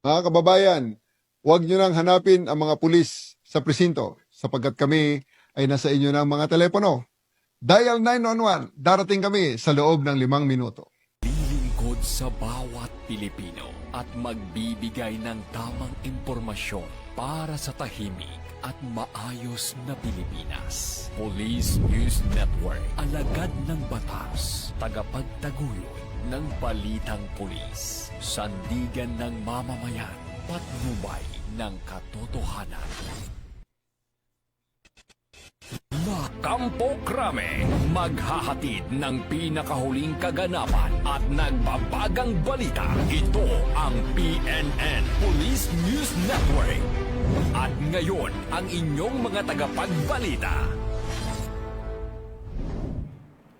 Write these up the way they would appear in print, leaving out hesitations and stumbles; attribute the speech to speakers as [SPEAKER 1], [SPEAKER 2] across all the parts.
[SPEAKER 1] Mga kababayan, huwag nyo nang hanapin ang mga pulis sa presinto sapagkat kami ay nasa inyo ng mga telepono. Dial 911, darating kami sa loob ng 5 minuto.
[SPEAKER 2] Lilingkod sa bawat Pilipino at magbibigay ng tamang impormasyon para sa tahimik at maayos na Pilipinas. Police News Network, alagad ng batas, tagapagtaguyod ng balitang pulis, sandigan ng mamamayan, patnubay ng katotohanan. Kampo Krame, maghahatid ng pinakahuling kaganapan at nagbabagang balita. Ito ang PNN Police News Network. At ngayon, ang inyong mga tagapagbalita.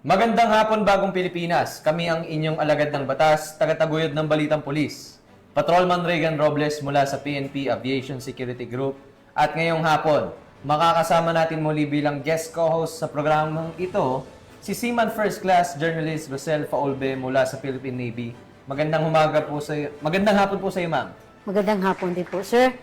[SPEAKER 3] Magandang hapon, Bagong Pilipinas. Kami ang inyong alagad ng batas, tagataguyod ng Balitang Pulis. Patrolman Regan Robles mula sa PNP Aviation Security Group. At ngayong hapon, makakasama natin muli bilang guest co-host sa programang ito, si Seaman First Class Journalist Rosel Faulbe mula sa Philippine Navy. Magandang hapon po sa iyo, ma'am.
[SPEAKER 4] Magandang hapon din po, sir.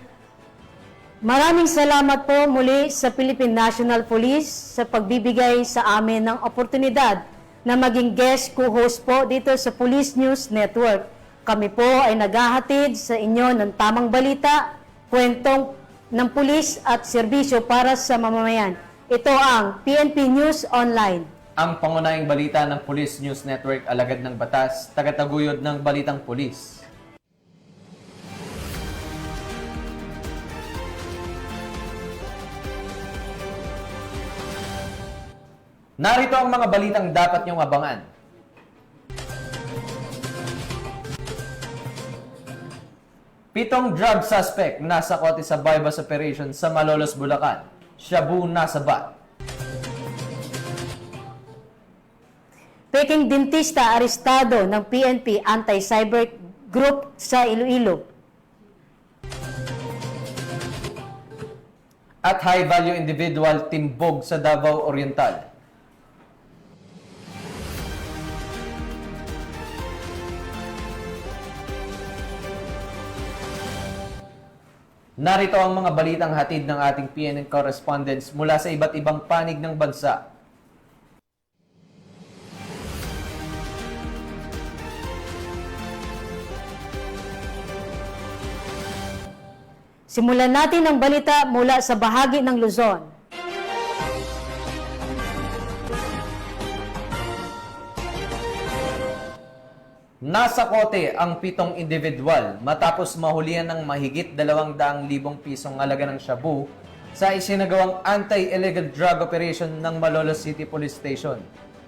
[SPEAKER 4] Maraming salamat po muli sa Philippine National Police sa pagbibigay sa amin ng oportunidad na maging guest co-host po dito sa Police News Network. Kami po ay naghahatid sa inyo ng tamang balita, kwentong ng pulis at serbisyo para sa mamamayan. Ito ang PNP News Online.
[SPEAKER 3] Ang pangunahing balita ng Police News Network, alagad ng batas, tagataguyod ng Balitang Pulis. Narito ang mga balitang dapat niyong abangan. Pitong drug suspect nasa kote sa bypass operation sa Malolos, Bulacan. Shabu nasabat.
[SPEAKER 4] Peking dentista arestado ng PNP Anti-Cyber Group sa Iloilo.
[SPEAKER 3] At high-value individual timbog sa Davao Oriental. Narito ang mga balitang hatid ng ating PNN correspondents mula sa iba't ibang panig ng bansa.
[SPEAKER 4] Simulan natin ang balita mula sa bahagi ng Luzon.
[SPEAKER 3] Nasa kote ang pitong individual matapos mahulihan ng mahigit 200,000 pisong halaga ng shabu sa isinagawang anti-illegal drug operation ng Malolos City Police Station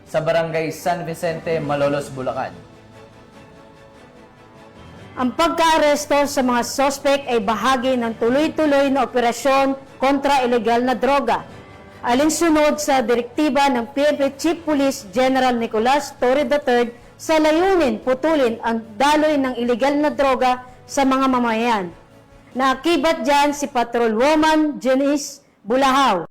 [SPEAKER 3] sa barangay San Vicente, Malolos, Bulacan.
[SPEAKER 4] Ang pagkaaresto sa mga sospek ay bahagi ng tuloy-tuloy na operasyon kontra ilegal na droga. Alinsunod sa direktiba ng PNP Chief Police General Nicolas Torre III sa layunin putulin ang daloy ng ilegal na droga sa mga mamayan. Naakibat dyan si Patrolwoman Janice Bulahaw.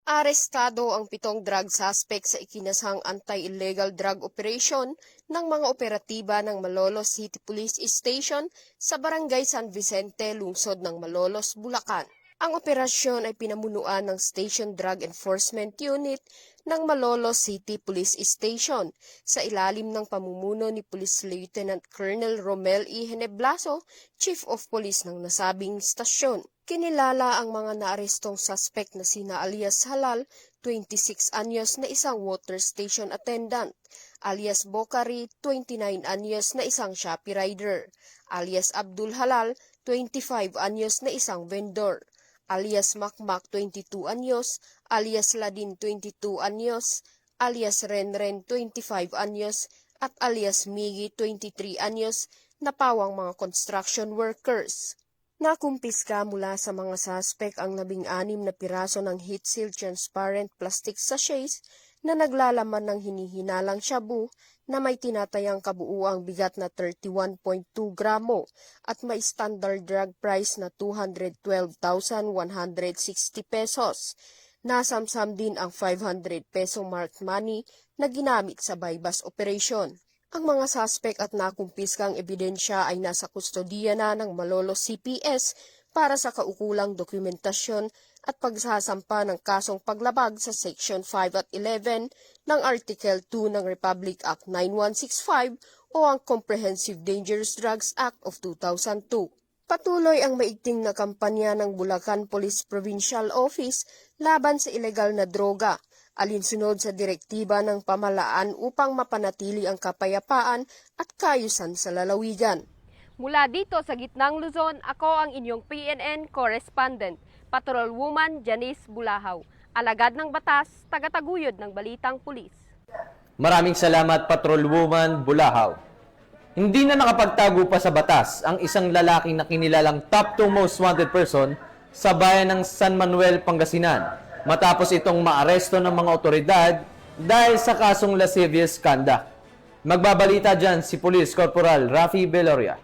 [SPEAKER 5] Arestado ang 7 drug suspect sa ikinasang anti-illegal drug operation ng mga operatiba ng Malolos City Police Station sa barangay San Vicente, lungsod ng Malolos, Bulacan. Ang operasyon ay pinamunuan ng Station Drug Enforcement Unit ng Malolos City Police Station sa ilalim ng pamumuno ni Police Lieutenant Colonel Romel E. Heneblaso, Chief of Police ng nasabing istasyon. Kinilala ang mga naarestong suspect na sina alias Halal, 26 anyos na isang water station attendant, alias Bokari, 29 anyos na isang Shopee rider, alias Abdul Halal, 25 anyos na isang vendor, alias Makmak, 22 anyos, alias Ladin, 22 anyos, alias Renren, 25 anyos, at alias Migi, 23 anyos, na pawang mga construction workers. Nakumpiska mula sa mga suspect ang 16 na piraso ng heat-sealed transparent plastic sachets na naglalaman ng hinihinalang shabu na may tinatayang kabuuang bigat na 31.2 gramo at may standard drug price na 212,160 pesos. Nasamsam din ang 500 peso marked money na ginamit sa bypass operation. Ang mga suspect at nakumpiskang ebidensya ay nasa kustodiya na ng Malolos CPS para sa kaukulang dokumentasyon at pagsasampa ng kasong paglabag sa Section 5 at 11 ng Article 2 ng Republic Act 9165 o ang Comprehensive Dangerous Drugs Act of 2002. Patuloy ang maigting na kampanya ng Bulacan Police Provincial Office laban sa ilegal na droga, alinsunod sa direktiba ng pamahalaan upang mapanatili ang kapayapaan at kaayusan sa lalawigan.
[SPEAKER 6] Mula dito sa gitnang Luzon, ako ang inyong PNN correspondent, Patrolwoman Janice Bulahaw, alagad ng batas, tagataguyod ng balitang pulis.
[SPEAKER 3] Maraming salamat, Patrolwoman Bulahaw. Hindi na nakapagtago pa sa batas ang isang lalaking na kinilalang top 2 most wanted person sa bayan ng San Manuel, Pangasinan, matapos itong maaresto ng mga otoridad dahil sa kasong lascivious conduct. Magbabalita dyan si Police Corporal Rafi Beloria.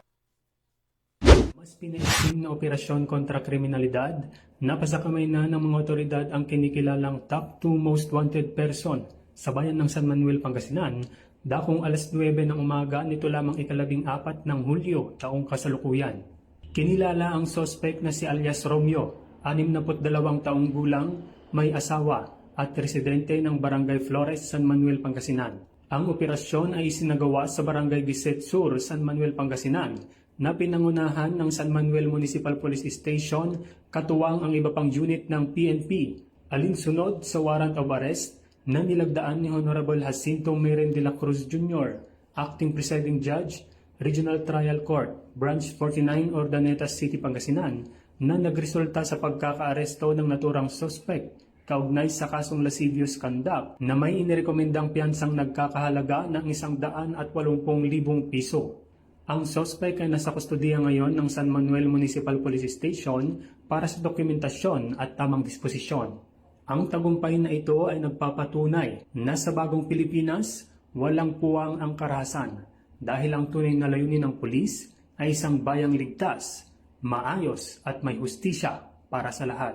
[SPEAKER 7] Mas pinaitim na operasyon kontra kriminalidad, napasakamay na ng mga otoridad ang kinikilalang top 2 most wanted person sa bayan ng San Manuel, Pangasinan, dakong alas 9 ng umaga nito lamang ika-14 ng Hulyo taong kasalukuyan. Kinilala ang sospek na si alias Romeo, 62 taong gulang, may asawa at residente ng Barangay Flores, San Manuel, Pangasinan. Ang operasyon ay isinagawa sa Barangay Biset Sur, San Manuel, Pangasinan, na pinangunahan ng San Manuel Municipal Police Station, katuwang ang iba pang unit ng PNP, alinsunod sa warrant of arrest na nilagdaan ni Honorable Jacinto Miren de la Cruz Jr., Acting Presiding Judge, Regional Trial Court, Branch 49, Ordanetas City, Pangasinan, na nagresulta sa pagkakaaresto ng naturang suspect kaugnay sa kasong lascivious conduct na may inirekomendang piyansang nagkakahalaga ng 180,000 piso. Ang suspect ay nasa kustodiya ngayon ng San Manuel Municipal Police Station para sa dokumentasyon at tamang disposisyon. Ang tagumpay na ito ay nagpapatunay na sa bagong Pilipinas, walang puwang ang karahasan dahil ang tunay na layunin ng pulis ay isang bayang ligtas, maayos at may hustisya para sa lahat.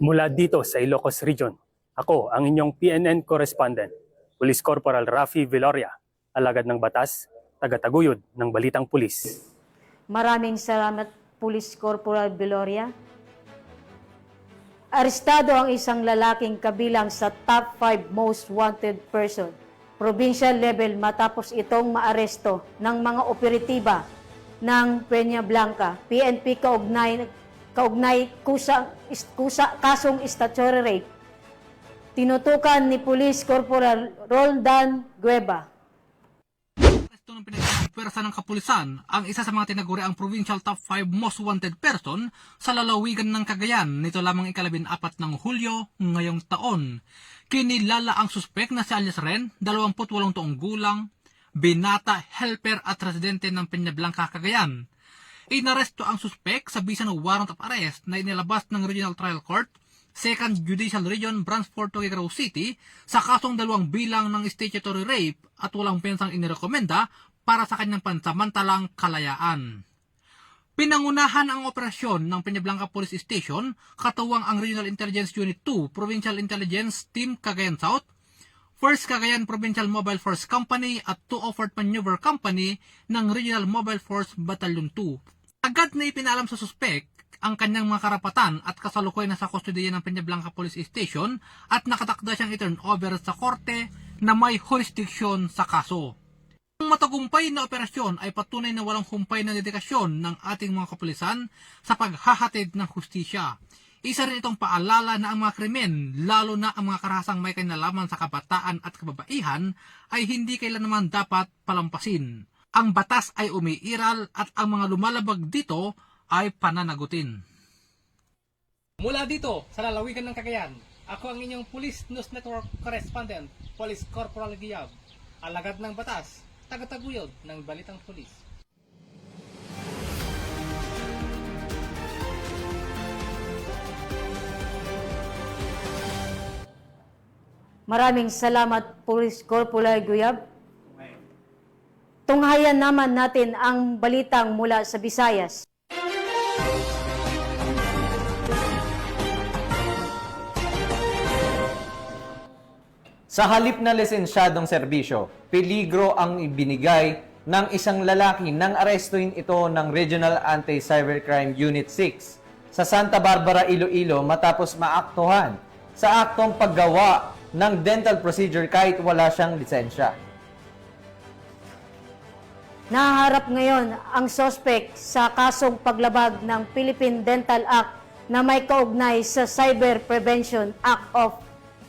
[SPEAKER 7] Mula dito sa Ilocos Region, ako ang inyong PNN correspondent, Police Corporal Rafi Beloria, alagad ng batas, tagataguyod ng balitang pulis.
[SPEAKER 4] Maraming salamat, Police Corporal Beloria. Arestado ang isang lalaking kabilang sa top 5 most wanted person, provincial level, matapos itong maaresto ng mga operatiba ng Peña Blanca, PNP kaugnay kasong statutory rape. Tinutukan ni Police Corporal Roldan Gueva.
[SPEAKER 8] Ito ng pinagpwersa ng kapulisan ang isa sa mga tinaguri ang provincial top 5 most wanted person sa lalawigan ng Cagayan nito lamang ika-14 ng Hulyo ngayong taon. Kinilala ang suspek na si alias Ren, 28 taong gulang, binata, helper at residente ng Peña Blanca, Cagayan. Inaresto ang suspek sa bisa ng warrant of arrest na inilabas ng Regional Trial Court, 2nd Judicial Region, Branch 4, Tuguegarao City, sa kasong 2 bilang ng statutory rape at walang pensang inirekomenda para sa kanyang pansamantalang kalayaan. Pinangunahan ang operasyon ng Peña Blanca Police Station, katuwang ang Regional Intelligence Unit 2, Provincial Intelligence Team Cagayan South, 1st Cagayan Provincial Mobile Force Company at 204th Maneuver Company ng Regional Mobile Force Battalion 2. Agad na ipinalam sa suspek ang kanyang mga karapatan at kasalukuyan na sa kustodiya ng Peña Blanca Police Station at nakatakda siyang i-turn over sa korte na may jurisdiksyon sa kaso. Ang matagumpay na operasyon ay patunay na walang humpay na dedikasyon ng ating mga kapulisan sa paghahatid ng hustisya. Isa rin itong paalala na ang mga krimen, lalo na ang mga karahasang may kinalaman sa kabataan at kababaihan, ay hindi kailanman dapat palampasin. Ang batas ay umiiral at ang mga lumalabag dito ay pananagutin.
[SPEAKER 9] Mula dito sa lalawigan ng Cagayan, ako ang inyong Police News Network correspondent, Police Corporal Giyab, alagad ng batas, tagataguyod ng balitang pulis.
[SPEAKER 4] Maraming salamat, Police Corporal Guyab. Tunghayan naman natin ang balitang mula sa Visayas.
[SPEAKER 3] Sa halip na lisensyadong serbisyo, peligro ang ibinigay ng isang lalaki nang arestuhin ito ng Regional Anti-Cybercrime Unit 6 sa Santa Barbara, Iloilo matapos maaktuhan sa aktong paggawa ng dental procedure kahit wala siyang lisensya.
[SPEAKER 4] Naharap ngayon ang sospek sa kasong paglabag ng Philippine Dental Act na may kaugnay sa Cyber Prevention Act of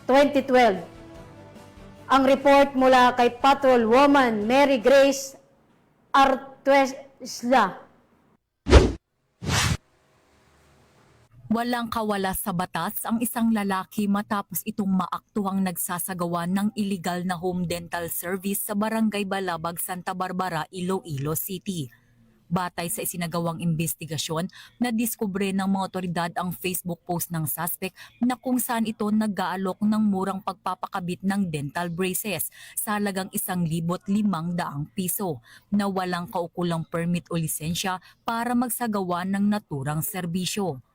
[SPEAKER 4] 2012. Ang report mula kay Patrolwoman Mary Grace Artuesla.
[SPEAKER 10] Walang kawala sa batas ang isang lalaki matapos itong maaktuhang nagsasagawa ng illegal na home dental service sa Barangay Balabag, Santa Barbara, Iloilo City. Batay sa isinagawang investigasyon, nadiskubre ng mga otoridad ang Facebook post ng suspect na kung saan ito nag-aalok ng murang pagpapakabit ng dental braces sa halagang 1,500 piso na walang kaukulang permit o lisensya para magsagawa ng naturang serbisyo.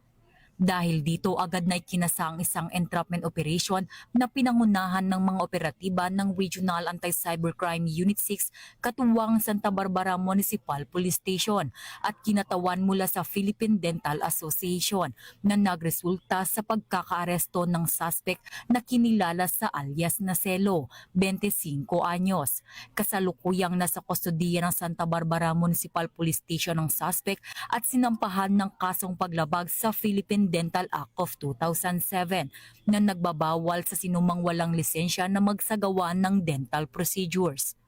[SPEAKER 10] Dahil dito agad na ikinasa ang isang entrapment operation na pinangunahan ng mga operatiba ng Regional Anti-Cybercrime Unit 6 katuwang Santa Barbara Municipal Police Station at kinatawan mula sa Philippine Dental Association na nagresulta sa pagkakaaresto ng suspect na kinilala sa alias na Celo, 25 anyos. Kasalukuyang nasa kustodiya ng Santa Barbara Municipal Police Station ang suspect at sinampahan ng kasong paglabag sa Philippine Dental Act of 2007 na nagbabawal sa sinumang walang lisensya na magsagawa ng dental procedures.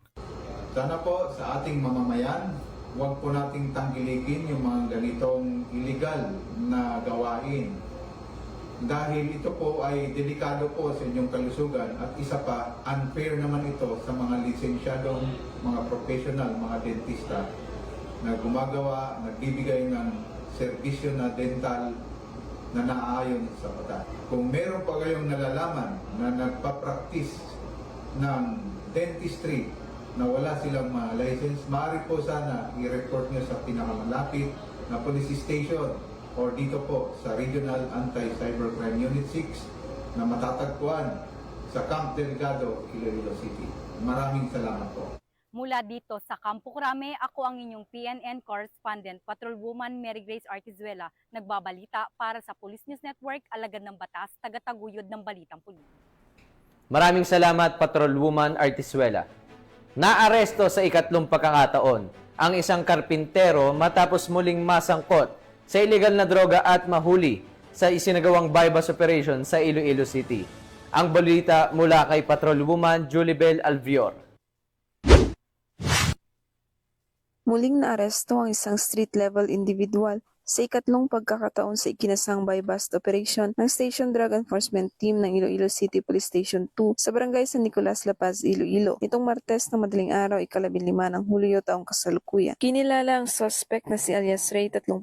[SPEAKER 11] Sana po sa ating mamamayan, huwag po nating tanggilikin yung mga ganitong illegal na gawain. Dahil ito po ay delikado po sa inyong kalusugan at isa pa, unfair naman ito sa mga lisensyadong mga professional, mga dentista na gumagawa, nagbibigay ng serbisyo na dental na naaayon sa batas. Kung meron pa kayong nalalaman na nagpa-practice ng dentistry na wala silang license, maaari po sana i-report nyo sa pinakamalapit na police station or dito po sa Regional Anti-Cybercrime Unit 6 na matatagpuan sa Camp Delgado, Iloilo City. Maraming salamat po.
[SPEAKER 10] Mula dito sa Campo Crame, ako ang inyong PNN correspondent, Patrolwoman Mary Grace Artizuela, nagbabalita para sa Police News Network, alagad ng batas, tagataguyod ng balitang pulis.
[SPEAKER 3] Maraming salamat, Patrolwoman Artizuela. Naaresto sa ikatlong pagkakataon ang isang karpintero matapos muling masangkot sa illegal na droga at mahuli sa isinagawang bypass operation sa Iloilo City. Ang balita mula kay Patrolwoman Julibel Alvior.
[SPEAKER 12] Muling naaresto ang isang street-level individual sa ikatlong pagkakataon sa ikinasang buy-bust operation ng Station Drug Enforcement Team ng Iloilo City Police Station 2 sa Barangay San Nicolas, La Paz, Iloilo. Nitong Martes ng madaling araw, 15 ng Hulyo taong kasalukuyan. Kinilala ang suspect na si alias Ray, 38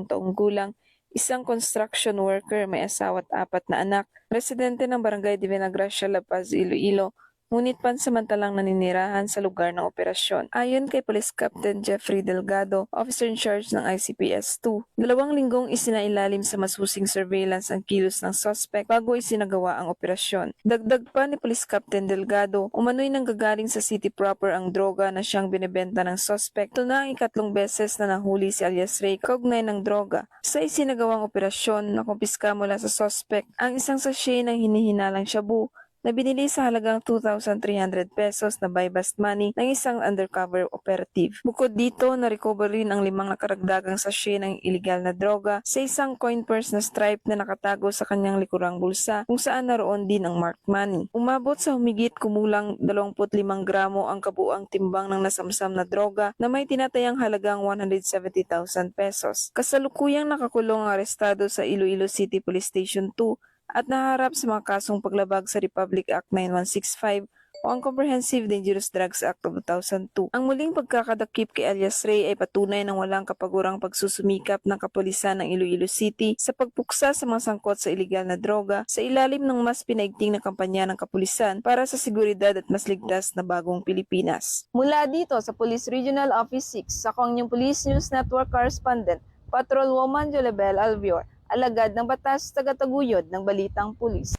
[SPEAKER 12] taong gulang, isang construction worker, may asawa at 4 na anak, residente ng Barangay Divina Gracia, La Paz, Iloilo, ngunit pansamantalang naninirahan sa lugar ng operasyon. Ayon kay Police Captain Jeffrey Delgado, officer in charge ng ICPS-2, 2 linggong isinailalim sa masusing surveillance ang kilos ng suspect bago isinagawa ang operasyon. Dagdag pa ni Police Captain Delgado, umano'y nanggagaling sa city proper ang droga na siyang binibenta ng suspect. Ito na ang ikatlong beses na nahuli si alias Ray kaugnay ng droga. Sa isinagawang operasyon, nakumpiska mula sa suspect ang isang sachet ng hinihinalang shabu na binili sa halagang 2,300 pesos na buy-bust money ng isang undercover operative. Bukod dito, na-recover rin ang 5 nakaragdagang sachet ng illegal na droga sa isang coin purse na stripe na nakatago sa kanyang likurang bulsa kung saan naroon din ang marked money. Umabot sa humigit kumulang 25 gramo ang kabuang timbang ng nasamsam na droga na may tinatayang halagang 170,000 pesos. Kasalukuyang nakakulong ang arestado sa Iloilo City Police Station 2 at naharap sa mga kasong paglabag sa Republic Act 9165 o ang Comprehensive Dangerous Drugs Act of 2002. Ang muling pagkakadakip kay alias Ray ay patunay ng walang kapagurang pagsusumikap ng kapulisan ng Iloilo City sa pagpuksa sa mga sangkot sa iligal na droga sa ilalim ng mas pinaigting na kampanya ng kapulisan para sa seguridad at mas ligtas na bagong Pilipinas. Mula dito sa Police Regional Office 6, ako ang inyong Police News Network correspondent, Patrolwoman Julibel Alvior, alagad ng batas, tagataguyod ng balitang pulis.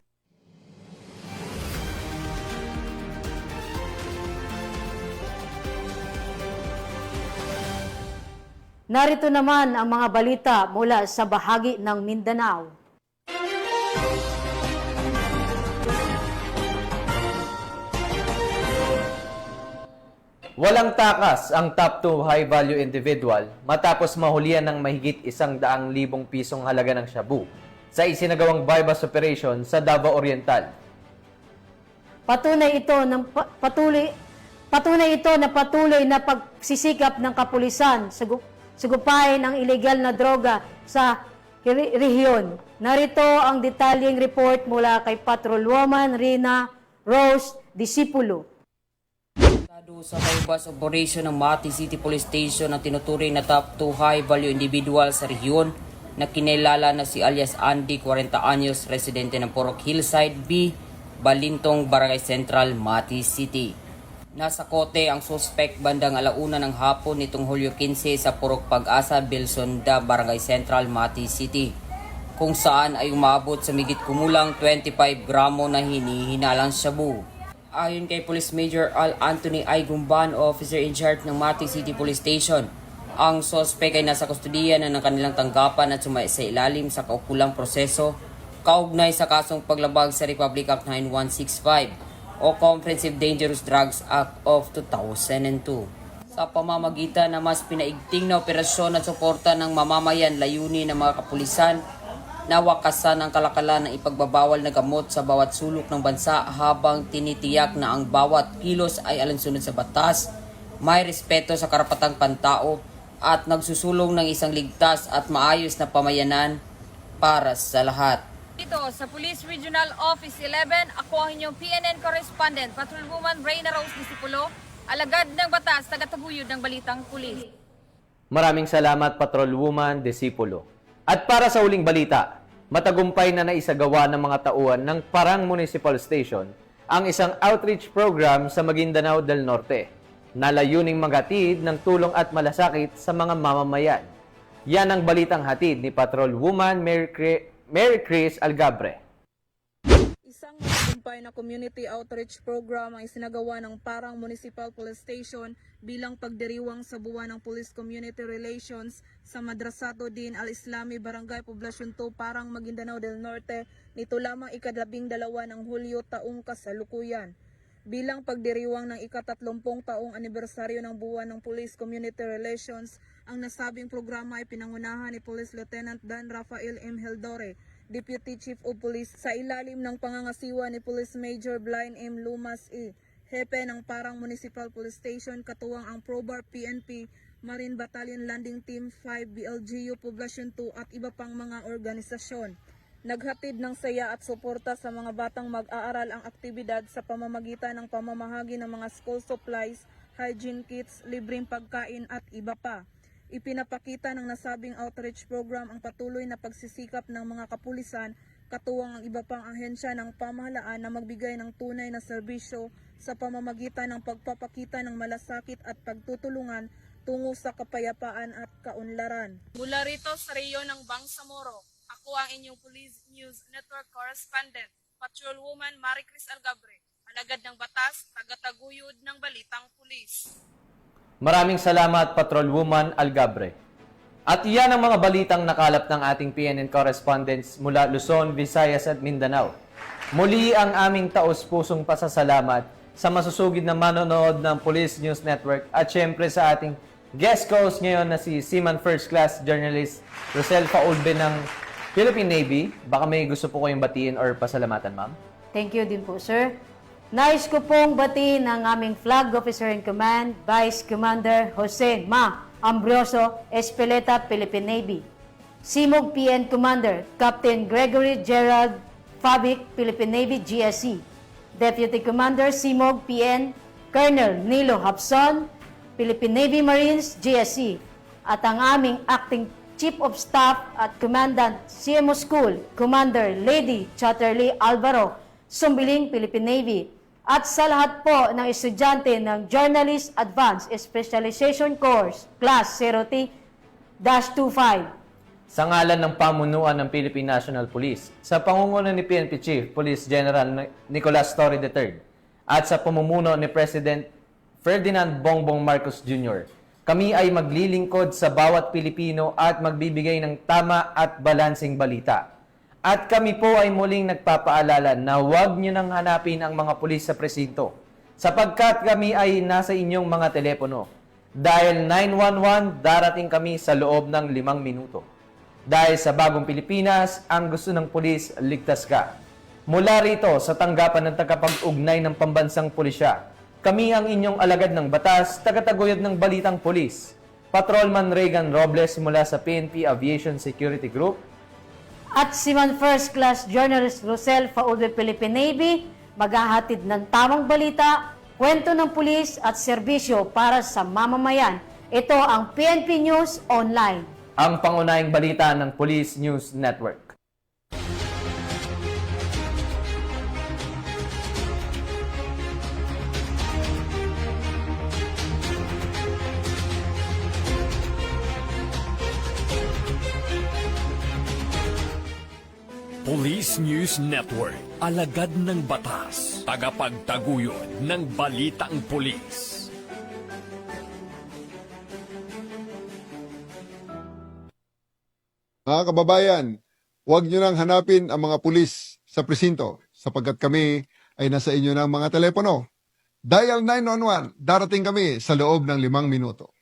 [SPEAKER 4] Narito naman ang mga balita mula sa bahagi ng Mindanao.
[SPEAKER 3] Walang takas ang top 2 high-value individual matapos mahulihan ng mahigit 100,000 pisong halaga ng shabu sa isinagawang bypass operation sa Davao Oriental.
[SPEAKER 4] Patunay ito na patuloy na pagsisikap ng kapulisan sugupain ang ilegal na droga sa rehiyon. Narito ang detalyeng report mula kay Patrolwoman Rina Rose Disipulo.
[SPEAKER 13] Sa bypass operation ng Mati City Police Station ang tinuturing na top 2 high-value individual sa rehiyon na kinilala na si alias Andy, 40 anyos, residente ng Purok Hillside B, Balintong, Barangay Central, Mati City. Nasa kote ang suspect bandang 1:00 ng hapon nitong Hulyo 15 sa Purok Pag-asa, Bilsonda, Barangay Central, Mati City, kung saan ay umabot sa migit kumulang 25 gramo na hinihinalang shabu. Ayon kay Police Major Al Anthony I. Gumban, officer in charge ng Mati City Police Station, ang suspect ay nasa kustudiya na ng kanilang tanggapan at sumay sa ilalim sa kaukulang proseso kaugnay sa kasong paglabag sa Republic Act 9165 o Comprehensive Dangerous Drugs Act of 2002. Sa pamamagitan na mas pinaigting na operasyon at suporta ng mamamayan, layunin ng mga kapulisan na wakasan ang kalakalan ng ipagbabawal na gamot sa bawat sulok ng bansa habang tinitiyak na ang bawat kilos ay alansunod sa batas, may respeto sa karapatang pantao at nagsusulong ng isang ligtas at maayos na pamayanan para sa lahat.
[SPEAKER 14] Dito sa Police Regional Office 11, ako ang inyong PNN correspondent, Patrolwoman Reyna Rose Disipulo, alagad ng batas, tagataguyod ng balitang pulis.
[SPEAKER 3] Maraming salamat, Patrolwoman Disipulo. At para sa huling balita, matagumpay na naisagawa ng mga tauhan ng Parang Municipal Station ang isang outreach program sa Maguindanao del Norte na layuning maghatid ng tulong at malasakit sa mga mamamayan. Yan ang balitang hatid ni Patrolwoman Mary Chris Algabre.
[SPEAKER 12] Isang matagumpay na community outreach program ang isinagawa ng Parang Municipal Police Station bilang pagdiriwang sa buwan ng Police Community Relations sa Madrasado Din Al-Islami, Barangay Poblacion 2, Parang Maguindanao del Norte nito lamang ika-12 ng Hulyo taong kasalukuyan. Bilang pagdiriwang ng ika-30 taong anibersaryo ng buwan ng Police Community Relations, ang nasabing programa ay pinangunahan ni Police Lieutenant Dan Rafael M. Heldore, Deputy Chief of Police, sa ilalim ng pangangasiwa ni Police Major Blaine M. Lumas E., Hepe ng Parang Municipal Police Station, katuwang ang Probar PNP, Marine Battalion Landing Team 5, BLGU Poblacion 2 at iba pang mga organisasyon. Naghatid ng saya at suporta sa mga batang mag-aaral ang aktibidad sa pamamagitan ng pamamahagi ng mga school supplies, hygiene kits, libreng pagkain at iba pa. Ipinapakita ng nasabing outreach program ang patuloy na pagsisikap ng mga kapulisan, katuwang ang iba pang ahensya ng pamahalaan na magbigay ng tunay na serbisyo sa pamamagitan ng pagpapakita ng malasakit at pagtutulungan tungo sa kapayapaan at kaunlaran. Mula rito sa rehiyon ng Bangsamoro, ako ang inyong Police News Network Correspondent, Patrolwoman Mary Chris Algabre, alagad ng batas, tagataguyod ng balitang pulis.
[SPEAKER 3] Maraming salamat, Patrolwoman Algabre. At iyan ang mga balitang nakalap ng ating PNN correspondents mula Luzon, Visayas at Mindanao. Muli ang aming taos-pusong pasasalamat sa masusugid na manonood ng Police News Network at syempre sa ating guest host ngayon na si Seaman First Class Journalist Rosel Faulbe ng Philippine Navy. Baka may gusto po kayong batiin or pasalamatan, ma'am?
[SPEAKER 4] Thank you din po, sir. Nais ko pong batiin ang aming Flag Officer in Command, Vice Commander Jose Ma Ambrioso Espeleta, Philippine Navy. Simog PN Commander, Captain Gregory Gerald Fabic, Philippine Navy, GSC. Deputy Commander Simog PN, Colonel Nilo Hapson, Philippine Navy Marines, GSC. At ang aming Acting Chief of Staff at Commandant CMO School, Commander Lady Chatterley Alvaro, Sumbiling, Philippine Navy. At sa lahat po ng estudyante ng Journalist Advanced Specialization Course, Class 0T-25.
[SPEAKER 3] Sa ngalan ng pamunuan ng Philippine National Police, sa pangunguna ni PNP Chief Police General Nicolas Torre III, at sa pamumuno ni President Ferdinand Bongbong Marcos Jr., Kami ay maglilingkod sa bawat Pilipino at magbibigay ng tama at balansing balita. At kami po ay muling nagpapaalala na huwag nyo nang hanapin ang mga pulis sa presinto sapagkat kami ay nasa inyong mga telepono. Dahil 911, darating kami sa loob ng 5 minuto. Dahil sa bagong Pilipinas, ang gusto ng pulis, ligtas ka. Mula rito sa tanggapan ng tagapag-ugnay ng pambansang pulisya, kami ang inyong alagad ng batas, tagataguyod ng balitang pulis. Patrolman Regan Robles mula sa PNP Aviation Security Group.
[SPEAKER 4] At Seaman First Class Journalist Rosel Faulde Philippine Navy, maghahatid ng tamang balita, kwento ng pulis at serbisyo para sa mamamayan. Ito ang PNP News Online.
[SPEAKER 3] Ang pangunahing balita ng Police News Network.
[SPEAKER 2] Police News Network, alagad ng batas, tagapagtaguyod ng balitang pulis.
[SPEAKER 1] Mga kababayan, huwag nyo nang hanapin ang mga pulis sa presinto sapagkat kami ay nasa inyo ng mga telepono. Dial 911, darating kami sa loob ng 5 minuto.